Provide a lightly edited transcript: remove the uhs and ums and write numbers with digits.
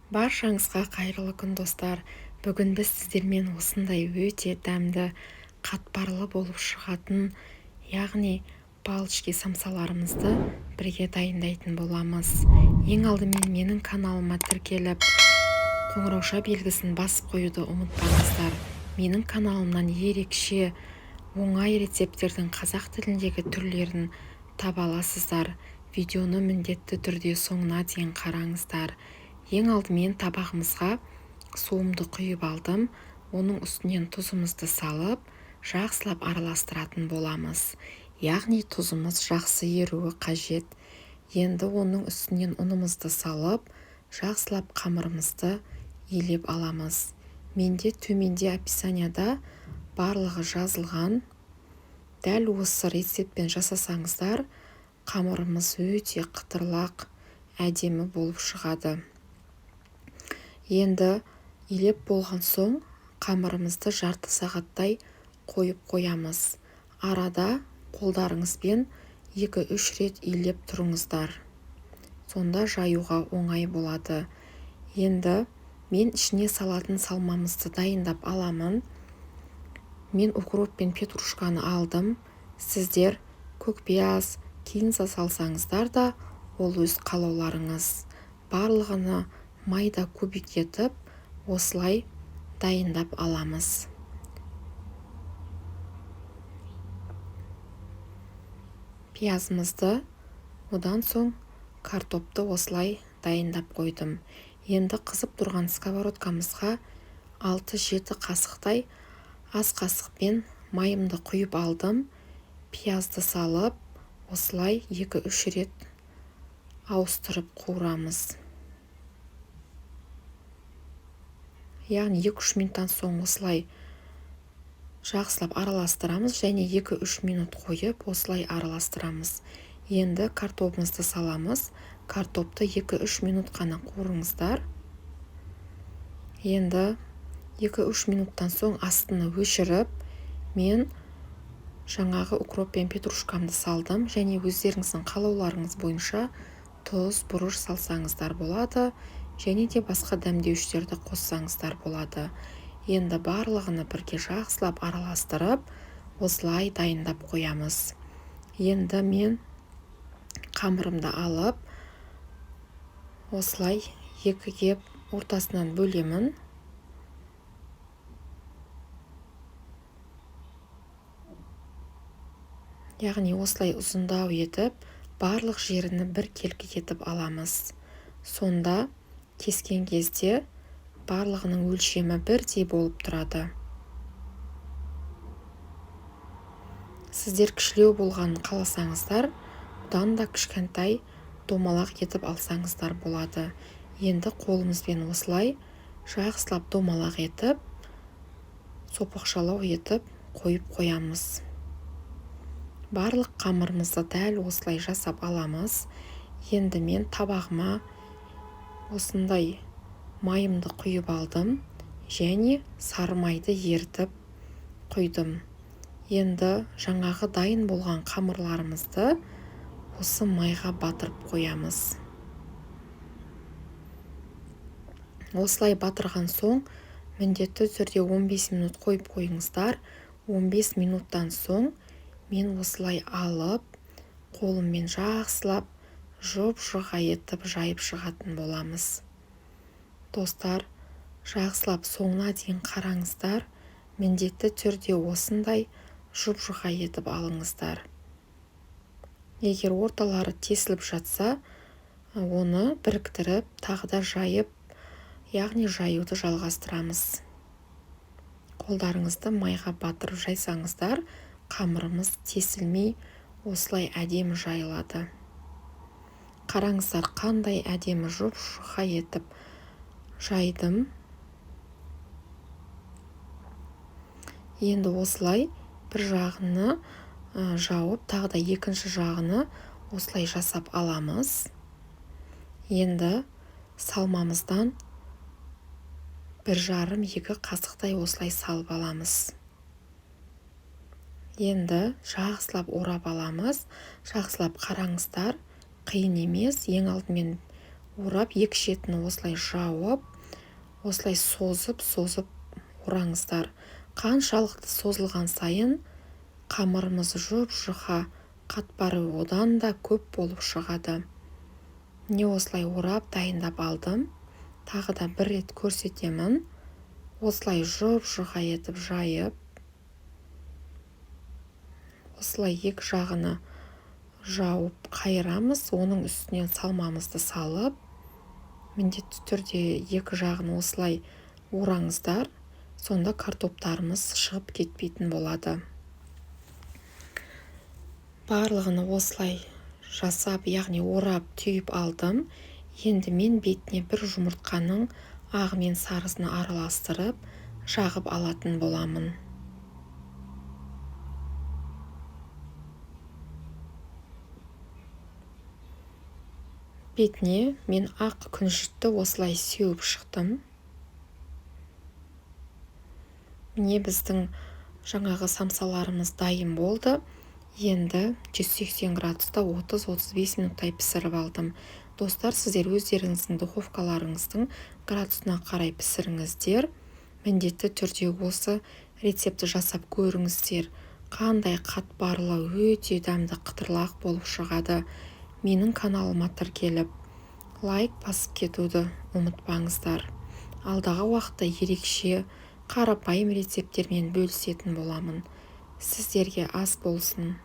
Баршаңызға қайырлы күн достар. Бүгін біз сіздермен осындай өте дәмді, қатпарлы болып шығатын, яғни палочки самсаларымызды бірге дайындайтын боламыз. Ең алдымен менің каналыма тіркеліп, қоңырауша белгісін басып қоюды ұмытпаңыздар. Менің каналымнан ерекше оңай рецептердің қазақ тіліндегі түрлерін таба аласыздар. Видеоны міндетті түрде соңына дейін қараңыздар. Ең алдымен табағымызға суымды құйып алдым. Оның үстінен тұзымызды салып, жақсылап араластыратын боламыз. Яғни тұзымыз жақсы еруі қажет. Енді оның үстінен ұнымызды салып, жақсылап қамырымызды елеп аламыз. Менде төменде описанияда барлығы жазылған. Дәл осы рецептпен жасасаңыздар, қамырымыз өте қытырлақ, әдемі болып шығады. Енді елеп болған соң қамырымызды жарты сағаттай қойып қоямыз. Арада қолдарыңызбен 2-3 рет елеп тұрыңыздар. Сонда жаюға оңай болады. Енді мен ішіне салатын салмамызды дайындап аламын. Мен укроп пен петрушканы алдым. Сіздер көкпияз, кинза салсаңыздар да, ол өз қалауларыңыз. Барлығыны майда кубик етіп, осылай дайындап аламыз. Пиязымызды, одан соң картопты осылай дайындап қойдым. Енді қызып тұрған сковородкамызға 6-7 қасықтай ас қасықпен майымды құйып алдым. Пиязды салып, осылай 2-3 рет ауыстырып қуырамыз. Яғни 2-3 минуттан соң осылай жақсылап араластырамыз және 2-3 минут қойып осылай араластырамыз. Енді картопымызды саламыз. Картопты 2-3 минут қана қуырыңыздар. Енді 2-3 минуттан соң астыны өшіріп, мен жаңағы укроп пен петрушкамды салдым және өздеріңіздің қалауларыңыз бойынша тұз, бұрыш салсаңыздар болады, және де басқа дәмдеуіштерді қоссаңыздар болады. Енді барлығыны бірге жақсылап араластырып, осылай дайындап қоямыз. Енді мен қамырымды алып, осылай екіге ортасынан бөлемін. Яғни осылай ұзындау етіп, барлық жеріні бір келкі етіп аламыз. Сонда кескен кезде барлығының өлшемі бірдей болып тұрады. Сіздер кішілеу болғанын қаласаңыздар, бұдан да кішкентай домалақ етіп алсаңыздар болады. Енді қолымызбен осылай жақсылап домалақ етіп, сопақшалау етіп қойып қоямыз. Барлық қамырымызды дәл осылай жасап аламыз. Енді мен табағыма осындай майымды құйып алдым және сары майды ертіп құйдым. Енді жаңағы дайын болған қамырларымызды осы майға батырып қоямыз. Осылай батырған соң міндетті түрде 15 минут қойып қойыңыздар. 15 минуттан соң мен осылай алып, қолыммен жақсылап, жұп-жұқа етіп жайып шығатын боламыз. Достар, жақсылап соңына дейін қараңыздар. Міндетті түрде осындай жұп-жұқа етіп алыңыздар. Егер орталары тесіліп жатса, оны біріктіріп, тағы да жайып, яғни жаюды жалғастырамыз. Қолдарыңызды майға батырып жайсаңыздар, қамырымыз тесілмей, осылай әдемі жайылады. Қараңыздар, қандай әдемі жұп-жұқа етіп жайдым. Енді осылай бір жағыны жауып, тағы да екінші жағыны осылай жасап аламыз. Енді салмамыздан 1,5-2 қасықтай осылай салып аламыз. Енді жақсылап орап аламыз. Жақсылап қараңыздар, қиын емес. Ең алдымен орап, екі шетін осылай жауып, осылай созып ораңыздар. Қаншалықты созылған сайын қамырымыз жұп-жұқа, қатпары одан да көп болып шығады. Міне осылай орап дайындап алдым. Тағы да бір рет көрсетемін. Осылай жұп-жұқа етіп жайып, осылай екі жағына жауып қайырамыз. Оның үстінен салмамызды салып, міндетті түрде екі жағын осылай ораңыздар. Сонда картоптарымыз шығып кетпейтін болады. Барлығын осылай жасап, яғни орап түйіп алдым. Енді мен бетіне бір жұмыртқаның ағы мен сарысын араластырып, жағып алатын боламын. Бетіне мен ақ күнжітті осылай сеуіп шықтым. Міне біздің жаңағы самсаларымыз дайын болды. Енді 180 градуста 30-35 минуттай пісіріп алдым. Достар, сіздер өздеріңіздің духовкаларыңыздың градусына қарай пісіріңіздер. Міндетті түрде осы рецепті жасап көріңіздер. Қандай қатпарлы, өте дәмді қытырлақ болып шығады. Менің каналыма тіркеліп, лайк басып кетуді ұмытпаңыздар. Алдағы уақытта ерекше қарапайым рецепттермен бөлісетін боламын. Сіздерге ас болсын.